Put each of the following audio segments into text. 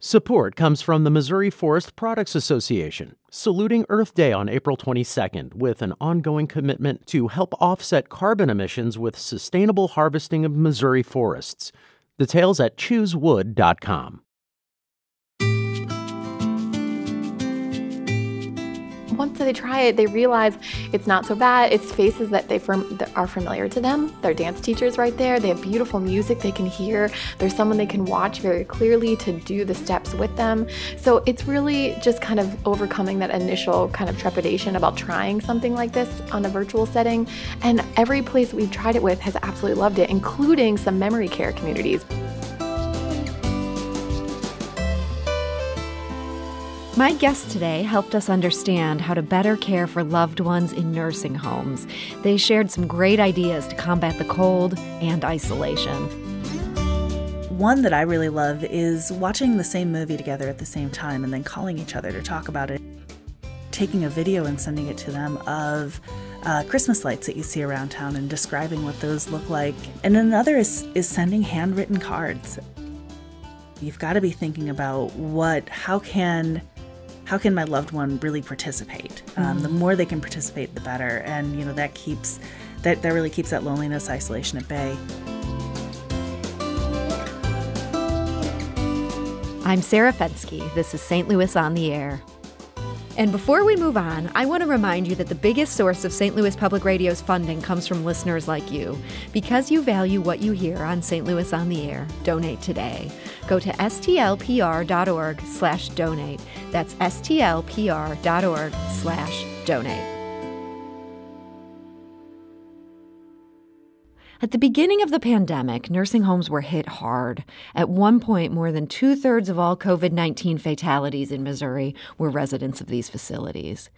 Support comes from the Missouri Forest Products Association, saluting Earth Day on April 22nd with an ongoing commitment to help offset carbon emissions with sustainable harvesting of Missouri forests. Details at choosewood.com. Once they try it, they realize it's not so bad. It's faces that that are familiar to them. Their dance teachers right there. They have beautiful music they can hear. There's someone they can watch very clearly to do the steps with them. So it's really just kind of overcoming that initial kind of trepidation about trying something like this on a virtual setting. And every place we've tried it with has absolutely loved it, including some memory care communities. My guest today helped us understand how to better care for loved ones in nursing homes. They shared some great ideas to combat the cold and isolation. One that I really love is watching the same movie together at the same time and then calling each other to talk about it. Taking a video and sending it to them of Christmas lights that you see around town and describing what those look like. And another is sending handwritten cards. You've got to be thinking about how can my loved one really participate? The more they can participate, the better. And that really keeps that loneliness, isolation at bay. I'm Sarah Fenske. This is St. Louis on the Air. And before we move on, I want to remind you that the biggest source of St. Louis Public Radio's funding comes from listeners like you. Because you value what you hear on St. Louis on the Air, donate today. Go to stlpr.org/donate. That's stlpr.org/donate. At the beginning of the pandemic, nursing homes were hit hard. At one point, more than 2/3 of all COVID-19 fatalities in Missouri were residents of these facilities.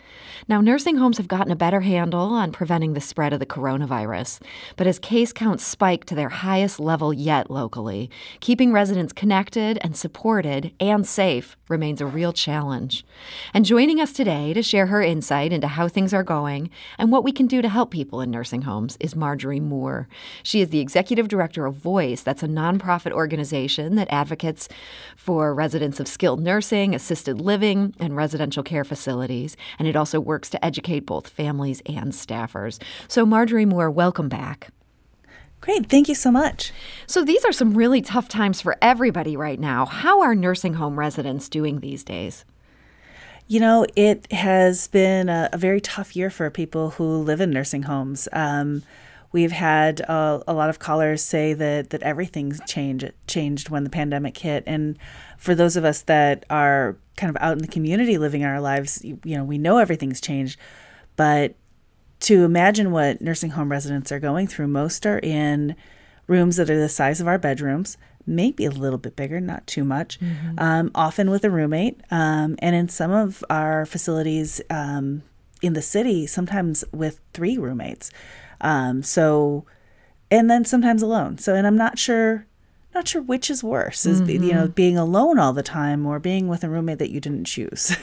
Now, nursing homes have gotten a better handle on preventing the spread of the coronavirus, but as case counts spike to their highest level yet locally, keeping residents connected and supported and safe remains a real challenge. And joining us today to share her insight into how things are going and what we can do to help people in nursing homes is Marjorie Moore. She is the executive director of VOYCE. That's a nonprofit organization that advocates for residents of skilled nursing, assisted living, and residential care facilities. And it also works to educate both families and staffers. So Marjorie Moore, welcome back. Great. Thank you so much. So these are some really tough times for everybody right now. How are nursing home residents doing these days? It has been a very tough year for people who live in nursing homes. We've had a lot of callers say that everything's changed when the pandemic hit. And for those of us that are kind of out in the community living our lives, we know everything's changed. But to imagine what nursing home residents are going through, most are in rooms that are the size of our bedrooms, maybe a little bit bigger, not too much, often with a roommate. And in some of our facilities in the city, sometimes with 3 roommates. And then sometimes alone. And I'm not sure which is worse, is being alone all the time or being with a roommate that you didn't choose.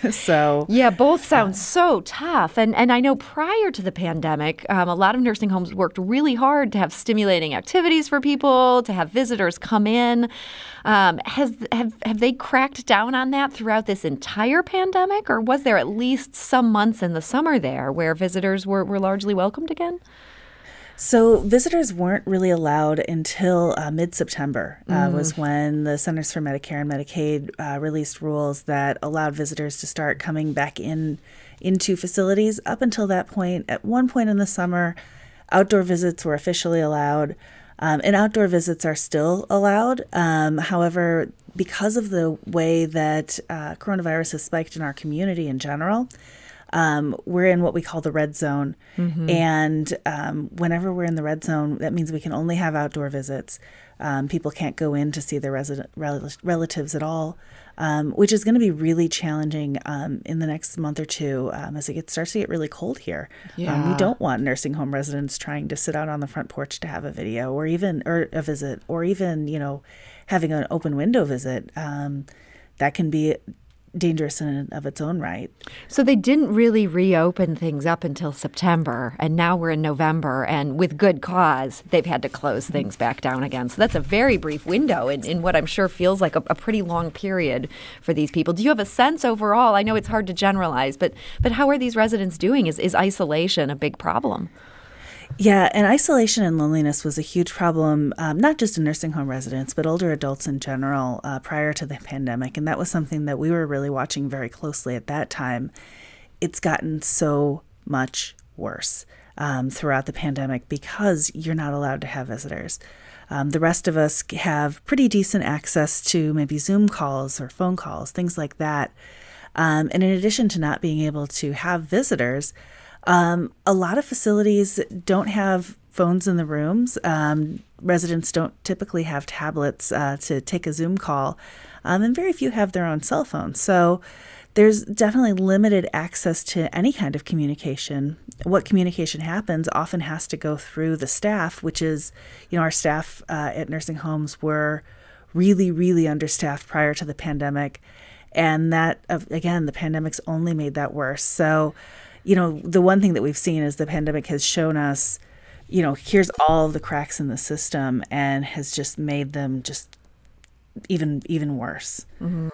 Yeah, both sound so tough. And I know prior to the pandemic, a lot of nursing homes worked really hard to have stimulating activities for people, to have visitors come in. Have they cracked down on that throughout this entire pandemic, or was there at least some months in the summer there where visitors were largely welcomed again? So visitors weren't really allowed until mid-September was when the Centers for Medicare and Medicaid released rules that allowed visitors to start coming back into facilities. Up until that point, at one point in the summer, outdoor visits were officially allowed, and outdoor visits are still allowed. However, because of the way that coronavirus has spiked in our community in general, we're in what we call the red zone. And whenever we're in the red zone, that means we can only have outdoor visits. People can't go in to see their relatives at all, which is going to be really challenging in the next month or two as it starts to get really cold here. Yeah. We don't want nursing home residents trying to sit out on the front porch to have a video or a visit, or even, having an open window visit. That can be dangerous in and of its own right. So they didn't really reopen things up until September, and now we're in November, and with good cause, they've had to close things back down again. So that's a very brief window in what I'm sure feels like a pretty long period for these people. Do you have a sense overall? I know it's hard to generalize, but how are these residents doing? Is isolation a big problem? Yeah, and isolation and loneliness was a huge problem, not just in nursing home residents, but older adults in general prior to the pandemic. And that was something that we were really watching very closely at that time. It's gotten so much worse throughout the pandemic because you're not allowed to have visitors. The rest of us have pretty decent access to maybe Zoom calls or phone calls, things like that. And in addition to not being able to have visitors, a lot of facilities don't have phones in the rooms. Residents don't typically have tablets to take a Zoom call, and very few have their own cell phones. So there's definitely limited access to any kind of communication. What communication happens often has to go through the staff, which is, our staff at nursing homes were really, really understaffed prior to the pandemic. And that, again, the pandemic's only made that worse. So the one thing that we've seen is the pandemic has shown us, here's all of the cracks in the system and has just made them just even worse. Mm-hmm.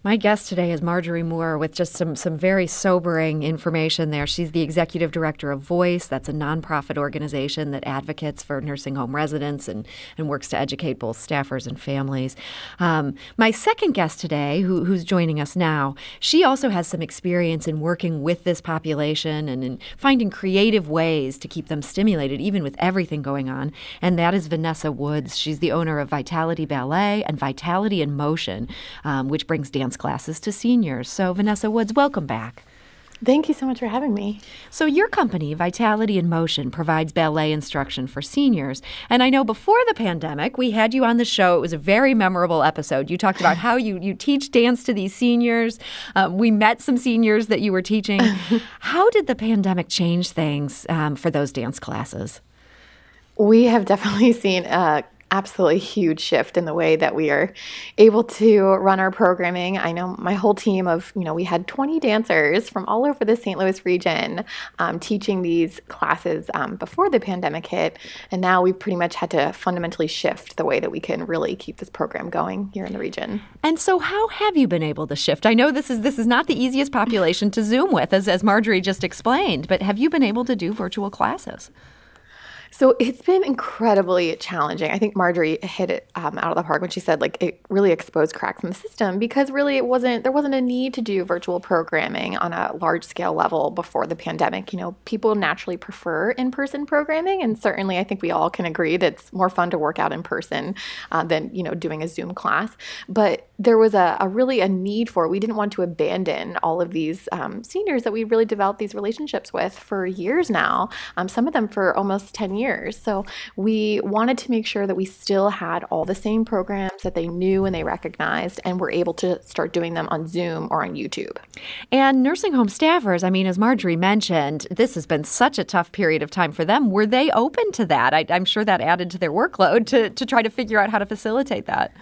My guest today is Marjorie Moore with just some very sobering information there. She's the executive director of VOYCE. That's a nonprofit organization that advocates for nursing home residents and works to educate both staffers and families. My second guest today, who's joining us now, she also has some experience in working with this population and in finding creative ways to keep them stimulated, even with everything going on. And that is Vanessa Woods. She's the owner of Vitality Ballet and Vitality in Motion, which brings dance classes to seniors. So Vanessa Woods, welcome back. Thank you so much for having me. So your company, Vitality in Motion, provides ballet instruction for seniors. And I know before the pandemic, we had you on the show. It was a very memorable episode. You talked about how you teach dance to these seniors. We met some seniors that you were teaching. How did the pandemic change things for those dance classes? We have definitely seen absolutely huge shift in the way that we are able to run our programming. I know my whole team of, we had 20 dancers from all over the St. Louis region teaching these classes before the pandemic hit. And now we've pretty much had to fundamentally shift the way that we can really keep this program going here in the region. And so how have you been able to shift? I know this is not the easiest population to Zoom with, as Marjorie just explained, but have you been able to do virtual classes? So it's been incredibly challenging. I think Marjorie hit it out of the park when she said it really exposed cracks in the system because really there wasn't a need to do virtual programming on a large scale level before the pandemic. People naturally prefer in-person programming, and certainly I think we all can agree that it's more fun to work out in person than doing a Zoom class. But there was a really a need for it. We didn't want to abandon all of these seniors that we really developed these relationships with for years now, some of them for almost 10 years. So we wanted to make sure that we still had all the same programs that they knew and they recognized, and were able to start doing them on Zoom or on YouTube. And nursing home staffers, as Marjorie mentioned, this has been such a tough period of time for them. Were they open to that? I'm sure that added to their workload to try to figure out how to facilitate that.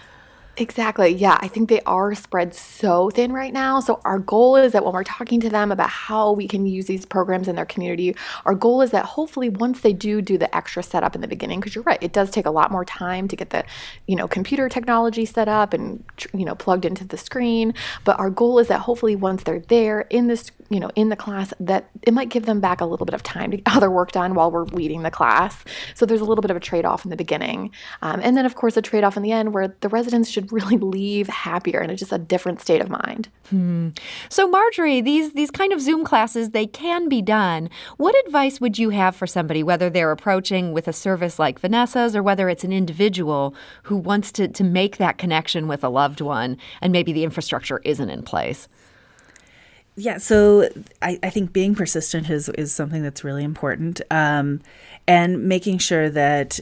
Exactly. Yeah, I think they are spread so thin right now. So our goal is that when we're talking to them about how we can use these programs in their community, our goal is that hopefully once they do the extra setup in the beginning, because you're right, it does take a lot more time to get the, computer technology set up and, plugged into the screen. But our goal is that hopefully once they're there in this, in the class, that it might give them back a little bit of time to get other work done while we're leading the class. So there's a little bit of a trade-off in the beginning. And then, of course, a trade-off in the end where the residents should really leave happier and just a different state of mind. So Marjorie, these kind of Zoom classes, they can be done. What advice would you have for somebody, whether they're approaching with a service like Vanessa's or whether it's an individual who wants to make that connection with a loved one and maybe the infrastructure isn't in place? Yeah, so I think being persistent is something that's really important. And making sure that,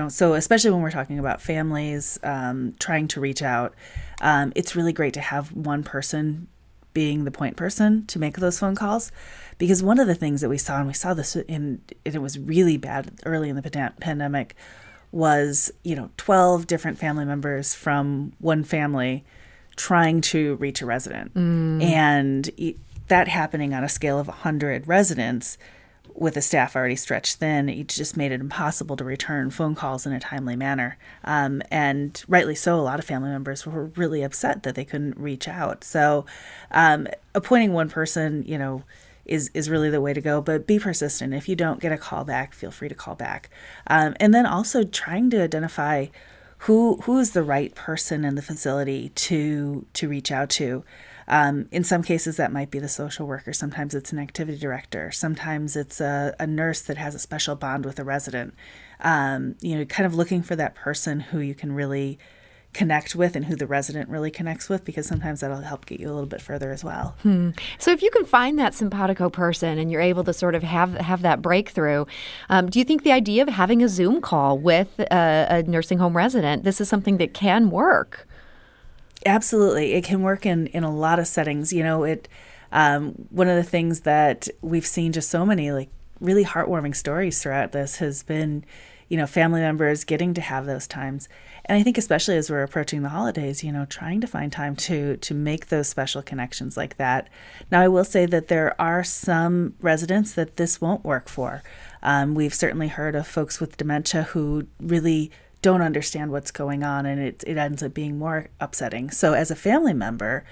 so especially when we're talking about families trying to reach out, it's really great to have one person being the point person to make those phone calls. Because one of the things that we saw, and we saw this it was really bad early in the pandemic, was, 12 different family members from one family trying to reach a resident. And that happening on a scale of 100 residents with a staff already stretched thin, it just made it impossible to return phone calls in a timely manner. And rightly so, a lot of family members were really upset that they couldn't reach out. So appointing one person, is really the way to go, but be persistent. If you don't get a call back, feel free to call back. And then also trying to identify who is the right person in the facility to reach out to. In some cases, that might be the social worker. Sometimes it's an activity director. Sometimes it's a nurse that has a special bond with a resident. Kind of looking for that person who you can really connect with and who the resident really connects with, because sometimes that'll help get you a little bit further as well. So if you can find that simpatico person and you're able to sort of have that breakthrough, do you think the idea of having a Zoom call with a nursing home resident, this is something that can work? Absolutely. It can work in a lot of settings. One of the things that we've seen just so many really heartwarming stories throughout this has been, family members getting to have those times. And I think especially as we're approaching the holidays, trying to find time to make those special connections like that. Now, I will say that there are some residents that this won't work for. We've certainly heard of folks with dementia who really don't understand what's going on, and it ends up being more upsetting. So as a family member,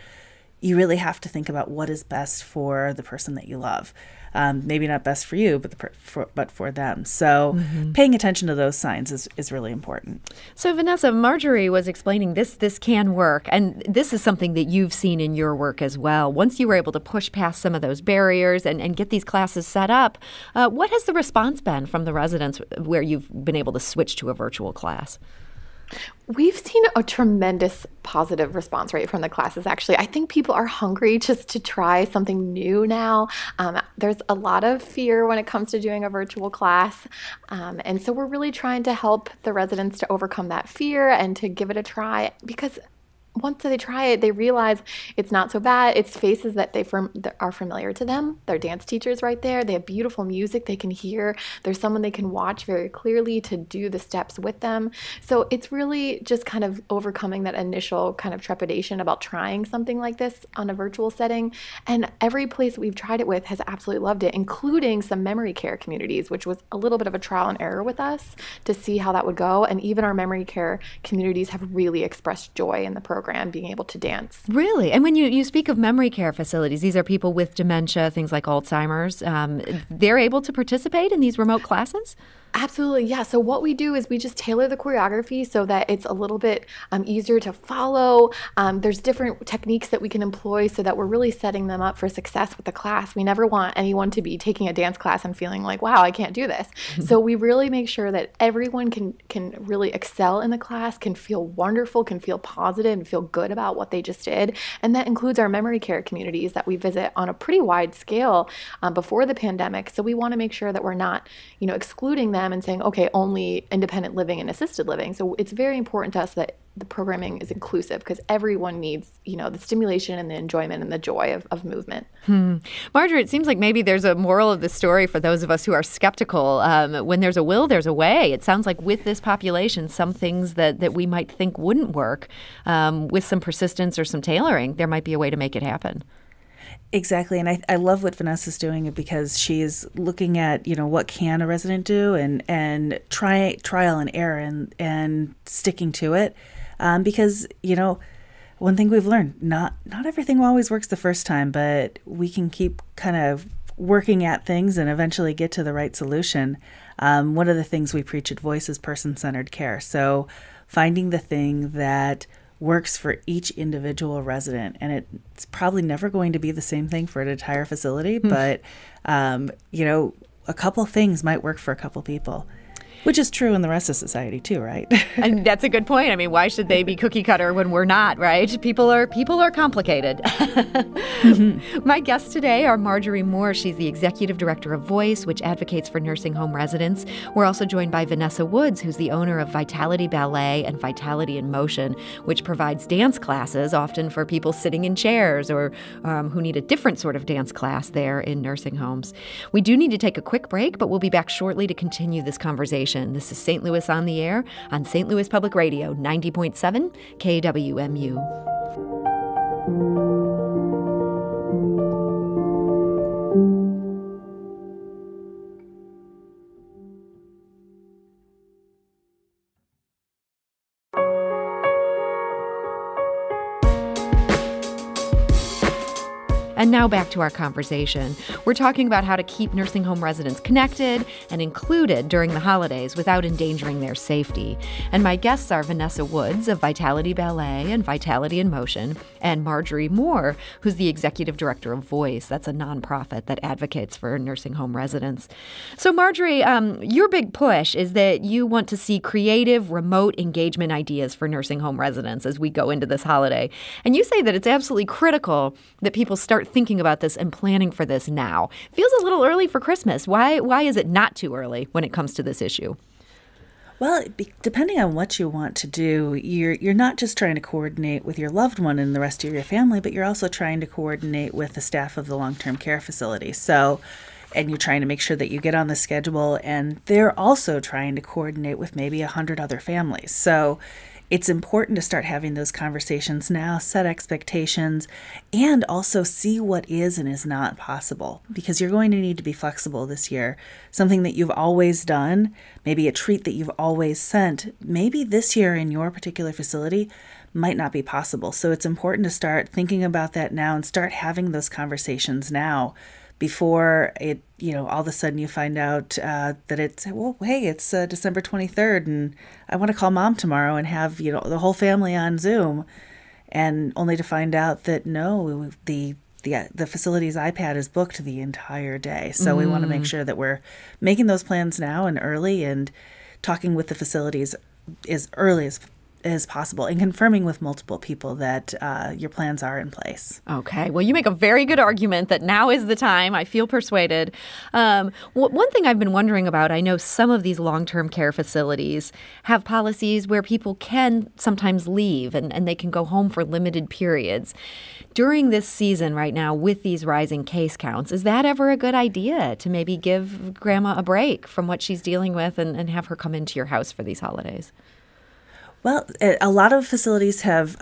you really have to think about what is best for the person that you love. Maybe not best for you, but for them. So paying attention to those signs is really important. So Vanessa, Marjorie was explaining this can work, and this is something that you've seen in your work as well. Once you were able to push past some of those barriers and get these classes set up, what has the response been from the residents where you've been able to switch to a virtual class? We've seen a tremendous positive response rate from the classes, actually. I think people are hungry just to try something new now. There's a lot of fear when it comes to doing a virtual class. And so we're really trying to help the residents to overcome that fear and to give it a try, because once they try it, they realize it's not so bad. It's faces that that are familiar to them. Their dance teachers right there. They have beautiful music they can hear. There's someone they can watch very clearly to do the steps with them. So it's really just kind of overcoming that initial kind of trepidation about trying something like this on a virtual setting. And every place we've tried it with has absolutely loved it, including some memory care communities, which was a little bit of a trial and error with us to see how that would go. And even our memory care communities have really expressed joy in the program, being able to dance. Really? And when you speak of memory care facilities, these are people with dementia, things like Alzheimer's. They're able to participate in these remote classes? Absolutely, yeah. So what we do is we just tailor the choreography so that it's a little bit easier to follow. There's different techniques that we can employ so that we're really setting them up for success with the class. We never want anyone to be taking a dance class and feeling like, wow, I can't do this. So we really make sure that everyone can really excel in the class, can feel wonderful, can feel positive and feel good about what they just did. And that includes our memory care communities that we visit on a pretty wide scale before the pandemic. So we want to make sure that we're not, excluding them and saying, okay, only independent living and assisted living. So it's very important to us that the programming is inclusive, because everyone needs, the stimulation and the enjoyment and the joy of movement. Marjorie, it seems like maybe there's a moral of the story for those of us who are skeptical. When there's a will, there's a way. It sounds like with this population, some things that we might think wouldn't work, with some persistence or some tailoring, there might be a way to make it happen. Exactly. And I love what Vanessa's doing, because she's looking at, what can a resident do and trial and error and sticking to it. Because, one thing we've learned, not everything always works the first time, but we can keep kind of working at things and eventually get to the right solution. One of the things we preach at VOYCE is person-centered care. So finding the thing that works for each individual resident. And it's probably never going to be the same thing for an entire facility, but, a couple things might work for a couple people. Which is true in the rest of society too, right? And that's a good point. I mean, why should they be cookie cutter when we're not, right? People are complicated. My guests today are Marjorie Moore. She's the executive director of VOYCE, which advocates for nursing home residents. We're also joined by Vanessa Woods, who's the owner of Vitality Ballet and Vitality in Motion, which provides dance classes, often for people sitting in chairs or who need a different sort of dance class there in nursing homes. We do need to take a quick break, but we'll be back shortly to continue this conversation. This is St. Louis on the Air on St. Louis Public Radio, 90.7 KWMU. And now back to our conversation. We're talking about how to keep nursing home residents connected and included during the holidays without endangering their safety. And my guests are Vanessa Woods of Vitality Ballet and Vitality in Motion, and Marjorie Moore, who's the executive director of VOYCE. That's a nonprofit that advocates for nursing home residents. So Marjorie, your big push is that you want to see creative remote engagement ideas for nursing home residents as we go into this holiday. And you say that it's absolutely critical that people start thinking about this and planning for this now. Feels a little early for Christmas. Why is it not too early when it comes to this issue? Well, depending on what you want to do, you're not just trying to coordinate with your loved one and the rest of your family, but you're also trying to coordinate with the staff of the long-term care facility. And you're trying to make sure that you get on the schedule, and they're also trying to coordinate with maybe 100 other families. So it's important to start having those conversations now, set expectations, and also see what is and is not possible, because you're going to need to be flexible this year. Something that you've always done, maybe a treat that you've always sent, maybe this year in your particular facility might not be possible. So it's important to start thinking about that now and start having those conversations now before it, all of a sudden you find out that it's December 23rd and I want to call mom tomorrow and have, the whole family on Zoom, and only to find out that no, the facility's iPad is booked the entire day. So we want to make sure that we're making those plans now and early, and talking with the facilities as early as possible, and confirming with multiple people that your plans are in place. Okay. Well, you make a very good argument that now is the time. I feel persuaded. One thing I've been wondering about, I know some of these long-term care facilities have policies where people can sometimes leave and they can go home for limited periods. During this season right now, with these rising case counts, is that ever a good idea to maybe give Grandma a break from what she's dealing with and have her come into your house for these holidays? Well, a lot of facilities have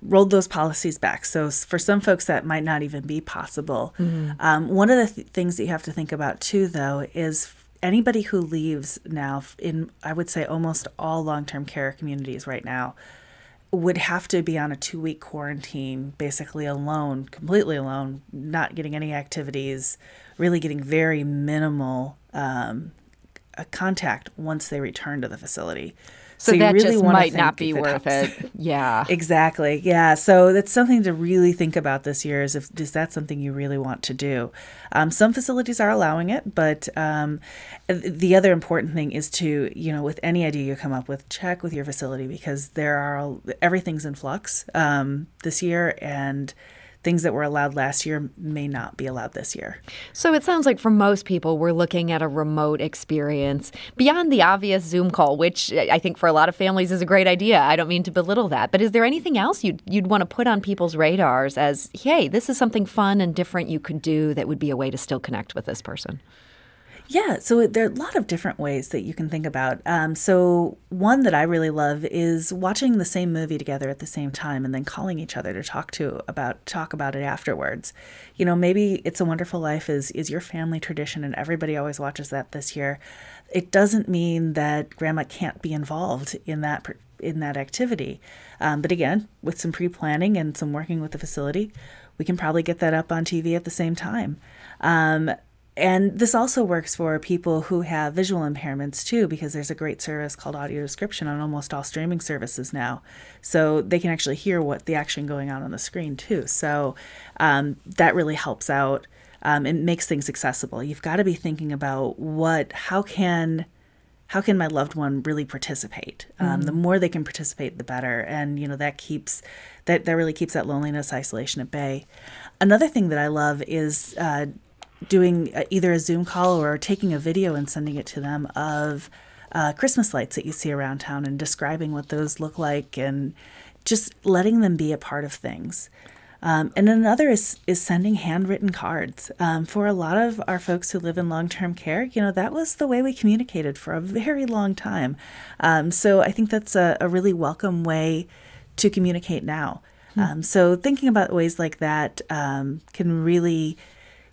rolled those policies back. So for some folks, that might not even be possible. Mm-hmm. One of the things that you have to think about, too, though, is anybody who leaves now in, I would say, almost all long-term care communities right now would have to be on a 2-week quarantine, basically alone, completely alone, not getting any activities, really getting very minimal contact once they return to the facility. So that really just might not be worth it. Yeah. Exactly. Yeah. So that's something to really think about this year, is that something you really want to do? Some facilities are allowing it, but the other important thing is to, with any idea you come up with, check with your facility, because everything's in flux this year, and things that were allowed last year may not be allowed this year. So it sounds like for most people, we're looking at a remote experience beyond the obvious Zoom call, which I think for a lot of families is a great idea. I don't mean to belittle that. But is there anything else you'd want to put on people's radars as, hey, this is something fun and different you could do that would be a way to still connect with this person? Yeah, so there are a lot of different ways that you can think about. So one that I really love is watching the same movie together at the same time and then calling each other to talk about it afterwards. Maybe It's a Wonderful Life is your family tradition and everybody always watches that this year. It doesn't mean that Grandma can't be involved in that activity. But again, with some pre-planning and some working with the facility, we can probably get that up on TV at the same time. And this also works for people who have visual impairments too, because there's a great service called audio description on almost all streaming services now. So they can actually hear what the action going on the screen too. So that really helps out. It makes things accessible. You've got to be thinking about how can my loved one really participate? The more they can participate, the better. And, that really keeps that loneliness, isolation at bay. Another thing that I love is doing either a Zoom call or taking a video and sending it to them of Christmas lights that you see around town and describing what those look like and just letting them be a part of things. And another is sending handwritten cards. For a lot of our folks who live in long-term care, that was the way we communicated for a very long time. So I think that's a really welcome way to communicate now. So thinking about ways like that can really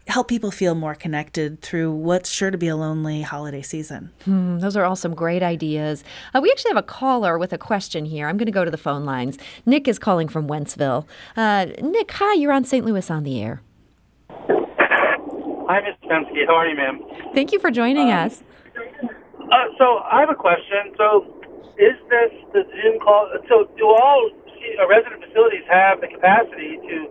help people feel more connected through what's sure to be a lonely holiday season. Those are all some great ideas. We actually have a caller with a question here. I'm going to go to the phone lines. Nick is calling from Wentzville. Nick, hi, you're on St. Louis on the Air. Hi, Ms. Fenske. How are you, ma'am? Thank you for joining us. So I have a question. So is this the Zoom call? So do all resident facilities have the capacity to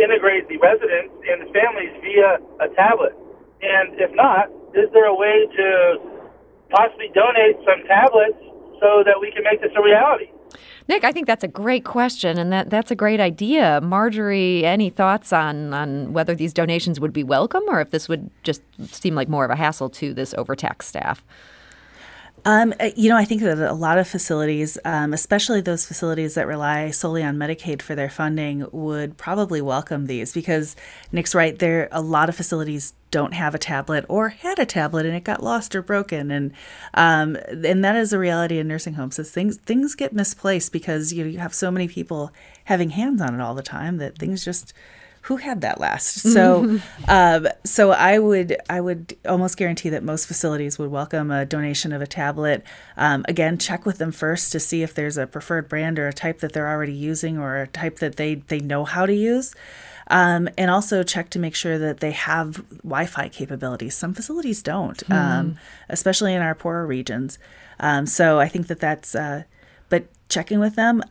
integrate the residents and the families via a tablet? And if not, is there a way to possibly donate some tablets so that we can make this a reality? Nick, I think that's a great question, and that's a great idea. Marjorie, any thoughts on whether these donations would be welcome or if this would just seem like more of a hassle to this overtaxed staff? I think that a lot of facilities, especially those facilities that rely solely on Medicaid for their funding, would probably welcome these because Nick's right. A lot of facilities don't have a tablet or had a tablet and it got lost or broken, and that is a reality in nursing homes. Is things get misplaced because you have so many people having hands on it all the time that things just. Who had that last? So, so I would almost guarantee that most facilities would welcome a donation of a tablet. Again, check with them first to see if there's a preferred brand or a type that they're already using or a type that they know how to use. And also check to make sure that they have Wi-Fi capabilities. Some facilities don't, especially in our poorer regions. So I think that's, but checking with them,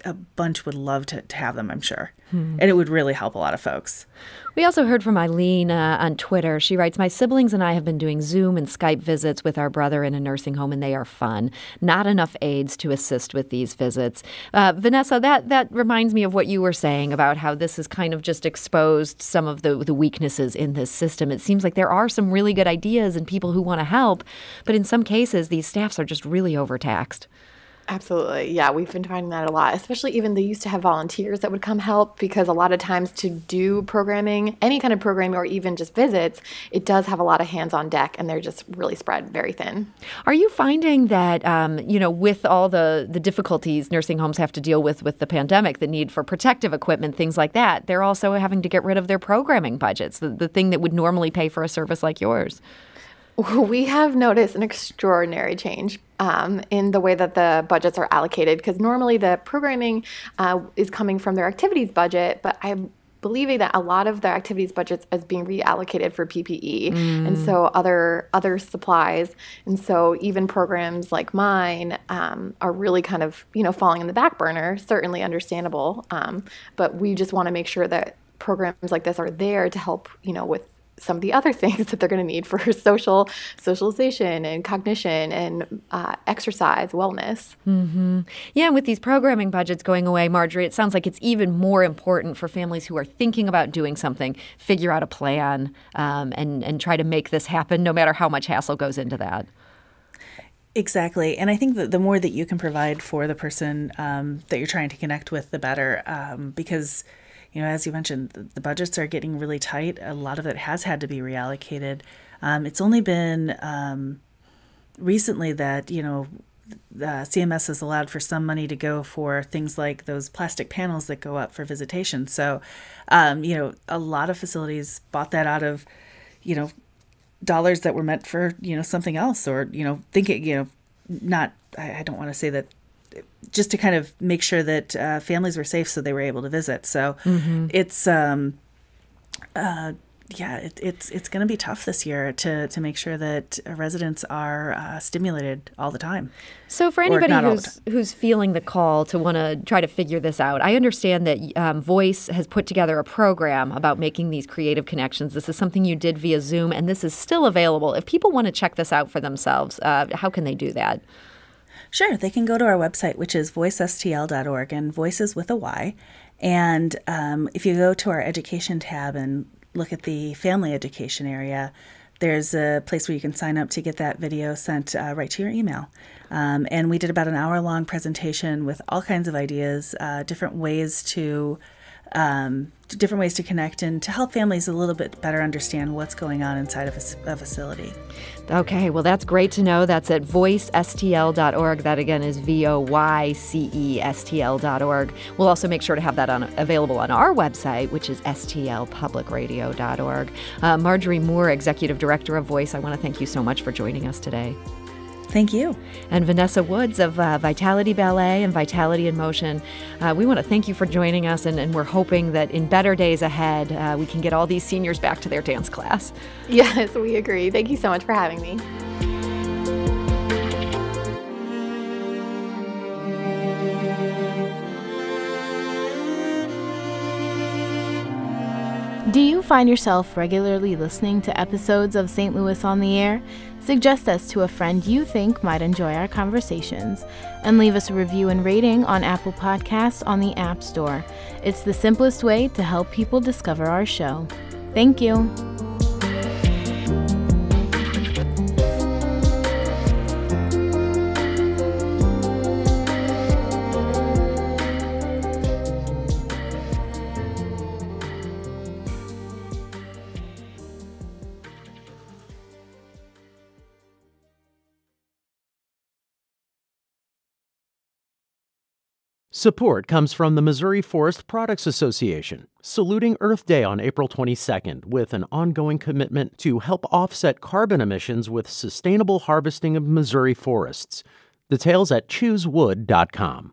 a bunch would love to have them, I'm sure. And it would really help a lot of folks. We also heard from Eileen on Twitter. She writes, my siblings and I have been doing Zoom and Skype visits with our brother in a nursing home, and they are fun. Not enough aides to assist with these visits. Vanessa, that reminds me of what you were saying about how this has kind of just exposed some of the weaknesses in this system. It seems like there are some really good ideas and people who want to help, but in some cases, these staffs are just really overtaxed. Absolutely. Yeah, we've been finding that a lot, especially even they used to have volunteers that would come help because a lot of times to do programming, any kind of programming or even just visits, it does have a lot of hands on deck and they're just really spread very thin. Are you finding that, with all the difficulties nursing homes have to deal with the pandemic, the need for protective equipment, things like that, they're also having to get rid of their programming budgets, the thing that would normally pay for a service like yours? We have noticed an extraordinary change in the way that the budgets are allocated because normally the programming is coming from their activities budget, but I'm believing that a lot of their activities budgets is being reallocated for PPE and so other supplies. And so even programs like mine are really kind of, falling in the back burner, certainly understandable. But we just want to make sure that programs like this are there to help, with some of the other things that they're going to need for socialization and cognition and exercise, wellness. Mm-hmm. Yeah, and with these programming budgets going away, Marjorie, it sounds like it's even more important for families who are thinking about doing something, figure out a plan and try to make this happen no matter how much hassle goes into that. Exactly. And I think that the more that you can provide for the person that you're trying to connect with, the better, because as you mentioned, the budgets are getting really tight. A lot of it has had to be reallocated. It's only been recently that, the CMS has allowed for some money to go for things like those plastic panels that go up for visitation. So, a lot of facilities bought that out of, dollars that were meant for, something else or, thinking, not, I don't want to say that, just to kind of make sure that families were safe so they were able to visit. So it's it's going to be tough this year to make sure that residents are stimulated all the time. So for anybody who's feeling the call to want to try to figure this out, I understand that VOYCE has put together a program about making these creative connections. This is something you did via Zoom, and this is still available. If people want to check this out for themselves, how can they do that? Sure. They can go to our website, which is voicestl.org, and voice is with a Y. And if you go to our education tab and look at the family education area, there's a place where you can sign up to get that video sent right to your email. And we did about an hour-long presentation with all kinds of ideas, different ways to different ways to connect and to help families a little bit better understand what's going on inside of a facility. Okay, well, that's great to know. That's at voicestl.org. That, again, is VOYCESTL.org. We'll also make sure to have that available on our website, which is stlpublicradio.org. Marjorie Moore, Executive Director of VOYCE, I want to thank you so much for joining us today. Thank you. And Vanessa Woods of Vitality Ballet and Vitality in Motion, we want to thank you for joining us, and we're hoping that in better days ahead, we can get all these seniors back to their dance class. Yes, we agree. Thank you so much for having me. Do you find yourself regularly listening to episodes of St. Louis on the Air? Suggest us to a friend you think might enjoy our conversations, and leave us a review and rating on Apple Podcasts on the App Store. It's the simplest way to help people discover our show. Thank you. Support comes from the Missouri Forest Products Association, saluting Earth Day on April 22nd with an ongoing commitment to help offset carbon emissions with sustainable harvesting of Missouri forests. Details at choosewood.com.